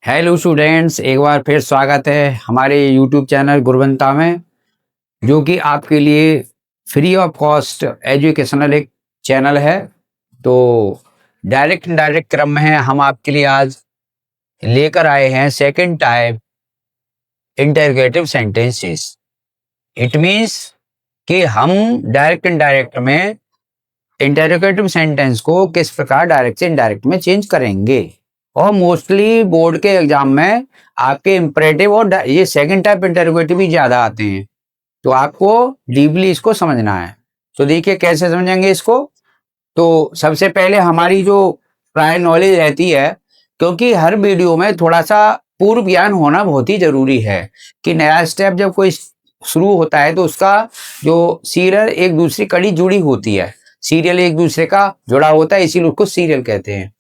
Hello students, एक बार फिर स्वागत है हमारे यूट्यूब चैनल गुरवंता में, जो कि आपके लिए फ्री ऑफ कॉस्ट एजुकेशनल एक चैनल है। तो डायरेक्ट इनडायरेक्ट क्रम में हम आपके लिए आज लेकर आए हैं second type interrogative sentences. It means कि हम डायरेक्ट इनडायरेक्ट में इंटरोगेटिव सेंटेंस को किस प्रकार डायरेक्ट से इनडायरेक्ट में चेंज करेंगे। और मोस्टली बोर्ड के एग्जाम में आपके इंपरेटिव और ये सेकंड टाइप इंटरोगेटिव भी ज्यादा आते हैं, तो आपको डीपली इसको समझना है। तो देखिए कैसे समझेंगे इसको। तो सबसे पहले हमारी जो प्रायर नॉलेज रहती है, क्योंकि हर वीडियो में थोड़ा सा पूर्व ज्ञान होना बहुत ही जरूरी है कि नया स्टेप जब कोई शुरू होता है तो उसका जो सीरियल एक दूसरी कड़ी जुड़ी होती है, सीरियल एक दूसरे का जुड़ा होता है, इसीलिए उसको सीरियल कहते हैं।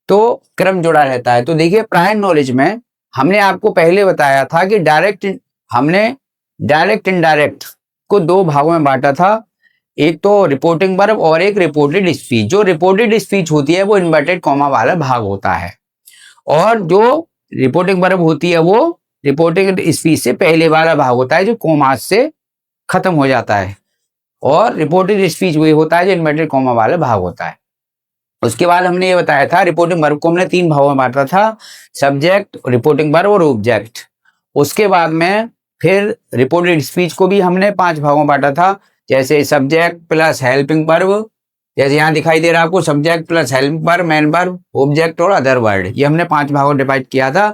तो क्रम जुड़ा रहता है। तो देखिए प्रायर नॉलेज में हमने आपको पहले बताया था कि हमने डायरेक्ट इनडायरेक्ट को दो भागों में बांटा था, एक तो रिपोर्टिंग वर्ब और एक रिपोर्टेड स्पीच। जो रिपोर्टेड स्पीच होती है वो इन्वर्टेड कॉमा वाला भाग होता है, और जो रिपोर्टिंग वर्ब होती है वो रिपोर्टेड स्पीच से पहले वाला भाग होता है जो कॉमा से खत्म हो जाता है, और रिपोर्टेड स्पीच वही होता है जो इन्वर्टेड कॉमा वाला भाग होता है। उसके बाद हमने ये बताया था रिपोर्टिंग वर्ब को हमने तीन भागों में बांटा था, सब्जेक्ट, रिपोर्टिंग वर्ब और ऑब्जेक्ट। उसके बाद में फिर रिपोर्टेड स्पीच को भी हमने पांच भागों में बांटा था, जैसे सब्जेक्ट प्लस हेल्पिंग वर्ब, जैसे यहाँ दिखाई दे रहा है आपको, subject plus helping verb, main verb, object और अदर वर्ड। ये हमने पांच भागों में डिवाइड किया था।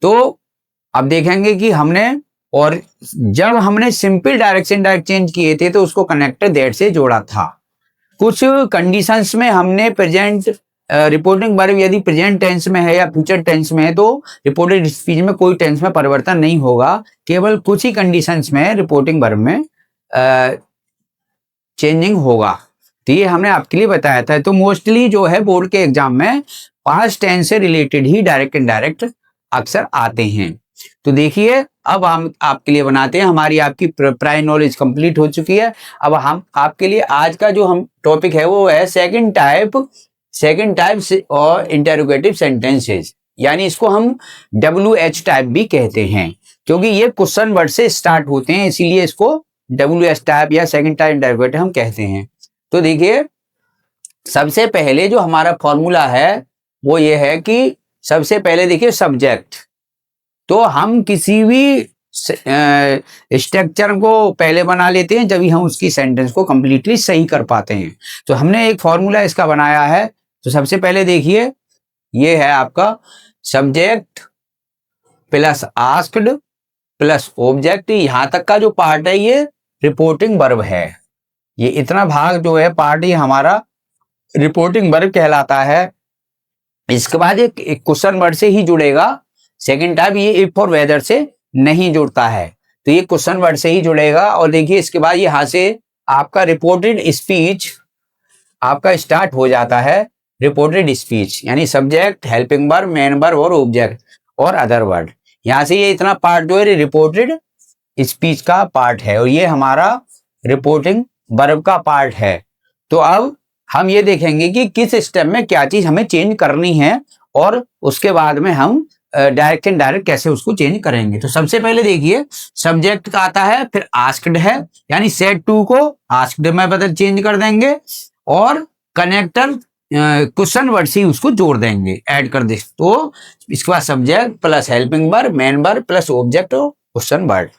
तो अब देखेंगे कि हमने, और जब हमने सिंपल डायरेक्ट से इनडायरेक्ट चेंज किए थे तो उसको कनेक्टेड दैट से जोड़ा था। कुछ कंडीशंस में हमने प्रेजेंट रिपोर्टिंग वर्ब यदि प्रेजेंट टेंस में है या फ्यूचर टेंस में है तो रिपोर्टेड स्पीच में कोई टेंस में परिवर्तन नहीं होगा, केवल कुछ ही कंडीशंस में रिपोर्टिंग वर्ब में चेंजिंग होगा। तो ये हमने आपके लिए बताया था। तो मोस्टली जो है बोर्ड के एग्जाम में पास्ट टेंस से रिलेटेड ही डायरेक्ट इनडायरेक्ट अक्सर आते हैं। तो देखिए अब हम आपके लिए बनाते हैं, हमारी आपकी प्रायर नॉलेज कंप्लीट हो चुकी है। अब हम आपके लिए आज का जो हम टॉपिक है वो है सेकंड टाइप और इंटरोगेटिव सेंटेंसेस, यानी इसको हम WH टाइप भी कहते हैं, क्योंकि ये क्वेश्चन वर्ड से स्टार्ट होते हैं, इसीलिए इसको WH टाइप या सेकंड टाइप इंटरोगेटिव हम कहते हैं। तो देखिए सबसे पहले जो हमारा फॉर्मूला है वो ये है कि सबसे पहले देखिए सब्जेक्ट। तो हम किसी भी स्ट्रक्चर को पहले बना लेते हैं जब हम उसकी सेंटेंस को कंप्लीटली सही कर पाते हैं। तो हमने एक फॉर्मूला इसका बनाया है। तो सबसे पहले देखिए ये है आपका subject plus asked plus object. यहां तक का जो पार्ट है ये रिपोर्टिंग वर्ब है, ये इतना भाग जो है पार्ट ये हमारा रिपोर्टिंग वर्ब कहलाता है। इसके बाद एक क्वेश्चन वर्ड से ही जुड़ेगा। सेकंड टाइप ये इफ और वेदर से नहीं जुड़ता है, तो ये क्वेश्चन वर्ड से ही जुड़ेगा। और देखिए इसके बाद यहाँ से आपका रिपोर्टेड स्पीच आपका स्टार्ट हो जाता है। रिपोर्टेड स्पीच यानी subject, helping verb, main verb और ऑब्जेक्ट और अदर वर्ड। यहाँ से ये इतना पार्ट जो है रिपोर्टेड स्पीच का पार्ट है, और ये हमारा रिपोर्टिंग वर्ब का पार्ट है। तो अब हम ये देखेंगे कि किस स्टेप में क्या चीज हमें चेंज करनी है, और उसके बाद में हम डायरेक्ट एंड डायरेक्ट कैसे उसको चेंज करेंगे। तो सबसे पहले देखिए सब्जेक्ट का आता है, फिर आस्क्ड है, यानी सेड टू को आस्क्ड में बदल चेंज कर देंगे, और कनेक्टर क्वेश्चन वर्ड से उसको जोड़ देंगे, ऐड कर दे। तो इसके बाद subject plus helping verb, main verb plus object और क्वेश्चन वर्ड।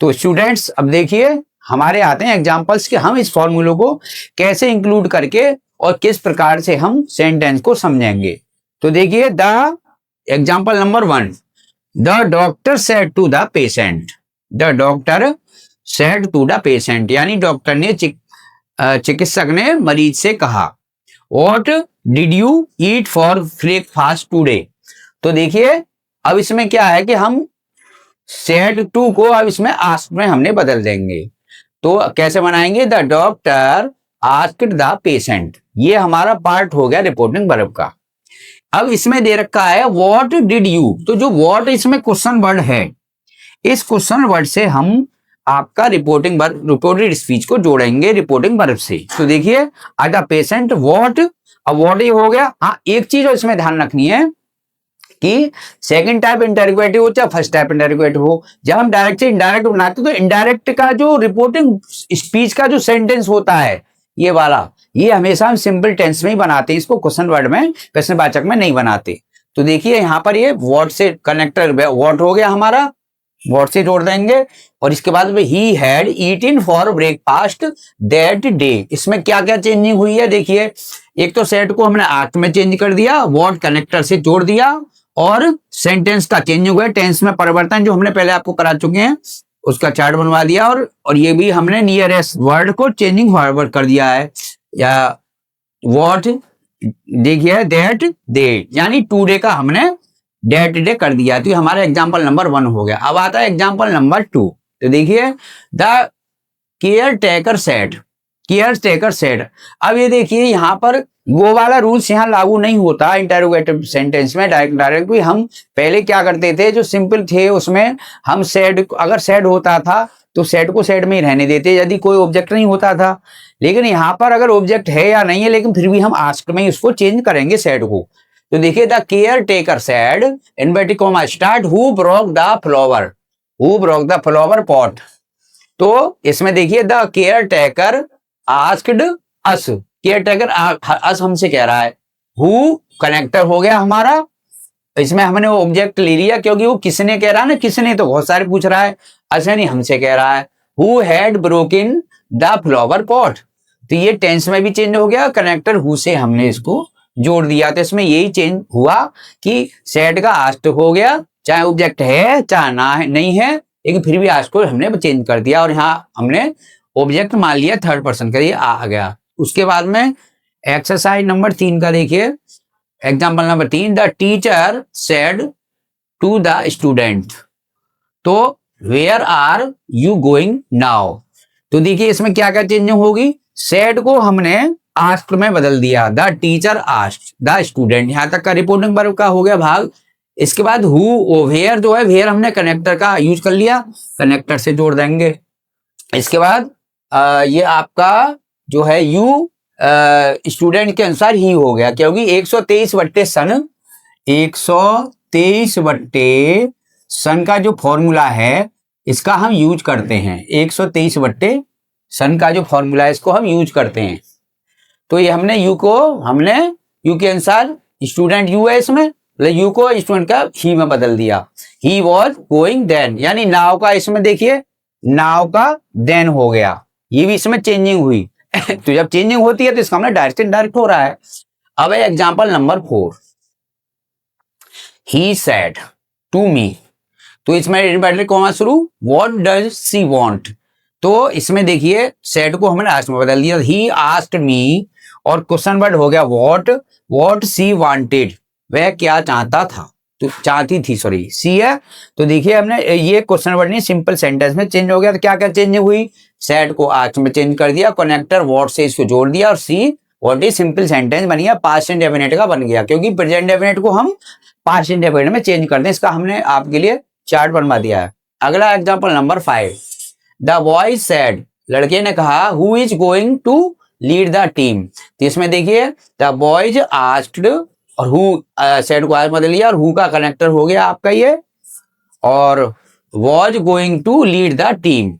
तो स्टूडेंट्स अब देखिए हमारे आते हैं एग्जांपल्स कि हम इस फॉर्मूले को कैसे इंक्लूड करके और किस प्रकार से हम सेंटेंस को समझेंगे। तो देखिए the example number 1, the doctor said to the patient. The doctor said to the patient यानी डॉक्टर ने चिकित्सक ने मरीज से कहा, what did you eat for breakfast today. तो देखिए अब इसमें क्या है कि हम सेड टू को अब इसमें आस्क्ड में हमने बदल देंगे। तो कैसे बनाएंगे, the doctor asked the patient, ये हमारा पार्ट हो गया रिपोर्टिंग वर्ब का। अब इसमें दे रखा है व्हाट डिड यू, तो जो व्हाट इसमें क्वेश्चन वर्ड है, इस क्वेश्चन वर्ड से हम आपका रिपोर्टिंग वर्ब, रिपोर्टेड स्पीच को जोड़ेंगे रिपोर्टिंग वर्ब से। तो देखिए द पेशेंट व्हाट, अब व्हाट ये हो गया। हाँ एक चीज इसमें ध्यान रखनी है कि सेकंड टाइप इंटरोगेटिव हो चाहे फर्स्ट टाइप इंटरोगेटिव हो, जब हम डायरेक्ट से इनडायरेक्ट बनाते तो इनडायरेक्ट का जो रिपोर्टिंग स्पीच का जो सेंटेंस होता है ये वाला, ये हमेशा हम सिंपल टेंस में ही बनाते हैं, इसको क्वेश्चन वर्ड में, प्रश्नवाचक में नहीं बनाते। तो देखिए यहाँ पर ये व्हाट से कनेक्टर व्हाट हो गया हमारा, व्हाट से जोड़ देंगे, और इसके बाद he had eaten for breakfast that day. इसमें क्या क्या चेंजिंग हुई है देखिए, एक तो सेट को हमने आर्ट में चेंज कर दिया, व्हाट कनेक्टर से जोड़ दिया, और सेंटेंस का चेंज हो गया, टेंस में परिवर्तन जो हमने पहले आपको करा चुके हैं उसका चार्ट बनवा दिया, और ये भी हमने नियरेस्ट वर्ड को चेंजिंग फॉरवर्ड कर दिया है, या व्हाट देखिए दैट डे, यानी टुडे का हमने दैट डे कर दिया। तो हमारा एग्जांपल नंबर 1 हो गया। अब आता है एग्जांपल नंबर 2। तो देखिए the caretaker said, care taker said. अब ये देखिए यहाँ पर वो वाला रूल्स यहाँ लागू नहीं होता इंटरोगेटिव सेंटेंस में डायरेक्ट भी। हम पहले क्या करते थे जो सिंपल थे उसमें हम सेड, अगर सेड होता था तो सेड को सेड में ही रहने देते यदि कोई ऑब्जेक्ट नहीं होता था, लेकिन यहाँ पर अगर ऑब्जेक्ट है या नहीं है लेकिन फिर भी हम आस्क में ही उसको चेंज करेंगे सेड को। तो देखिए the caretaker said inverted comma start who broke the flower, who broke the flower pot. तो इसमें देखिए the caretaker asked us, caretaker us हमसे कह रहा है, हु कनेक्टर हो गया हमारा, इसमें हमने वो ऑब्जेक्ट ले लिया क्योंकि वो किसने कह रहा है ना, किसने तो बहुत सारे पूछ रहा है, अस नहीं हमसे कह रहा है। Who had broken the flower pot, तो ये टेंस में भी चेंज हो गया, कनेक्टर हु से हमने इसको जोड़ दिया। तो इसमें यही चेंज हुआ कि सेड का आस्क्ड हो गया, चाहे ऑब्जेक्ट है चाहे ना है नहीं है, लेकिन फिर भी आस्क्ड को हमने चेंज कर दिया, और यहाँ हमने ऑब्जेक्ट मान लिया थर्ड पर्सन का, ये आ गया। उसके बाद में एक्सरसाइज नंबर 3 का देखिए example number 3। The teacher said to the student, तो where are you going now. तो देखिए इसमें क्या क्या चेंजिंग होगी, सेड को हमने आस्क्ड में बदल दिया, the teacher asked the student, यहां तक का रिपोर्टिंग वर्ब का हो गया भाग। इसके बाद हु, वेयर जो है वेयर हमने कनेक्टर का यूज कर लिया, कनेक्टर से जोड़ देंगे। इसके बाद ये आपका जो है यू स्टूडेंट के अनुसार ही हो गया, क्योंकि 123 बट्टे सन, 123 बट्टे सन का जो फॉर्मूला है इसका हम यूज करते हैं, 123 बट्टे सन का जो फॉर्मूला है इसको हम यूज करते हैं। तो ये हमने यू को, हमने यू के अनुसार स्टूडेंट यू है इसमें, यू को स्टूडेंट का ही में बदल दिया। ही वॉज गोइंग देन, यानी नाव का इसमें देखिए नाव का देन हो गया, ये भी इसमें चेंजिंग हुई। तो जब चेंजिंग होती है तो इसका मतलब डायरेक्ट इनडायरेक्ट हो रहा है। अब है example number 4। He said to me, तो इसमें इनवर्टेड कॉमा शुरू, व्हाट डज शी वांट। तो इसमें देखिए सेड को हमने आस्क्ड में बदल दिया, ही आस्क्ड मी, और क्वेश्चन वर्ड हो गया व्हाट, व्हाट शी वांटेड, वह क्या चाहता था, तो चाहती थी सॉरी सी है। तो देखिए हमने ये क्वेश्चन वर्ड नहीं सिंपल सेंटेंस में चेंज हो गया। तो क्या क्या चेंज हुई, सेड को आस्क्ड में चेंज कर दिया, कनेक्टर व्हाट से इसको जोड़ दिया, और see what is simple sentence बन गया, पास्ट इंडेफिनिट का बन गया, क्योंकि प्रेजेंट डेफिनेट को हम पास्ट इंडेफिनिट में चेंज कर दें। इसका हमने आपके लिए चार्ट बनवा दिया है। अगला example number 5। The boy said, लड़के ने कहा, who is going to lead the team. तो इसमें देखिए द बॉयज आस्क्ड, और हु सेड को आज बदल लिया, और हु का कनेक्टर हो गया आपका ये, और was going to lead the team.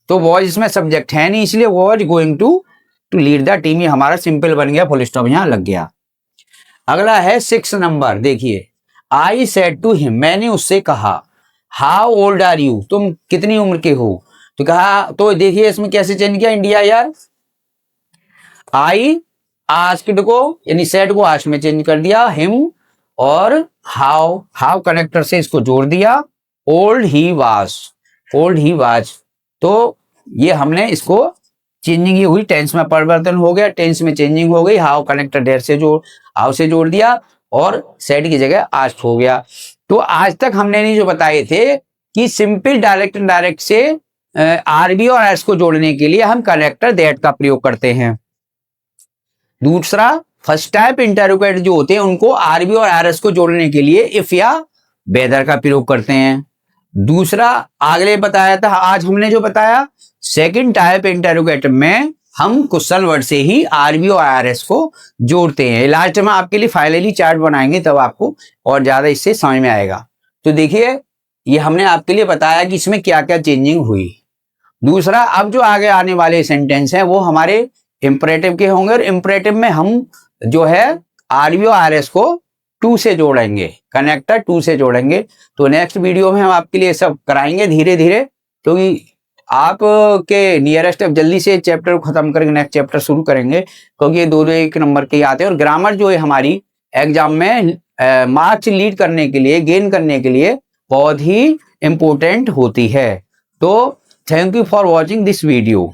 तो वॉज इसमें सब्जेक्ट है नहीं इसलिए was going to lead the team, ये हमारा सिंपल बन गया, फुल स्टॉप यहाँ लग गया। अगला है 6 नंबर, देखिए आई सेड टू हिम, मैंने उससे कहा, हाउ ओल्ड आर यू, तुम कितनी उम्र के हो। तो कहा, तो देखिए इसमें कैसे चेंज किया इंडिया यार, आई आस्क्ड को यानी सेड को आस्क्ड में चेंज कर दिया, हिम, और हाउ, हाउ कनेक्टर से इसको जोड़ दिया, old he was, old he was. तो ये हमने इसको चेंजिंग हुई, टेंस में परिवर्तन हो गया, टेंस में चेंजिंग हो गई, हाउ कनेक्टर देयर से जो हाउ से जोड़ दिया, और सेड की जगह आस्क्ड हो गया। तो आज तक हमने नहीं जो बताए थे कि सिंपल डायरेक्ट इनडायरेक्ट से आरबी और एस को जोड़ने के लिए हम कनेक्टर दैट का प्रयोग करते हैं। दूसरा फर्स्ट टाइप इंटरोगेटिव जो होते हैं उनको आरबी और आरएस को जोड़ने के लिए इफ या वेदर का प्रयोग करते हैं। दूसरा आगे बताया था, आज हमने जो बताया सेकंड टाइप इंटरोगेटिव में हम क्वेश्चन वर्ड से ही आरबी और आरएस को जोड़ते हैं। लास्ट में आपके लिए फाइनली चार्ट बनाएंगे तब आपको और ज्यादा इससे समझ में आएगा। तो देखिए ये हमने आपके लिए बताया कि इसमें क्या क्या चेंजिंग हुई। दूसरा, अब जो आगे आने वाले सेंटेंस हैं वो हमारे इंपरेटिव के होंगे और इंपरेटिव में हम जो है आरबी और आरएस को टू से जोड़ेंगे, कनेक्टर टू से जोड़ेंगे। तो नेक्स्ट वीडियो में हम आपके लिए सब कराएंगे धीरे धीरे, क्योंकि आपके नियरेस्ट जल्दी से चैप्टर को खत्म करके नेक्स्ट चैप्टर शुरू करेंगे, क्योंकि ये दो एक नंबर के आते हैं। और ग्रामर जो है हमारी एग्जाम में मार्क्स लीड करने के लिए, गेन करने के लिए बहुत ही इंपॉर्टेंट होती है। तो thank you for watching this video.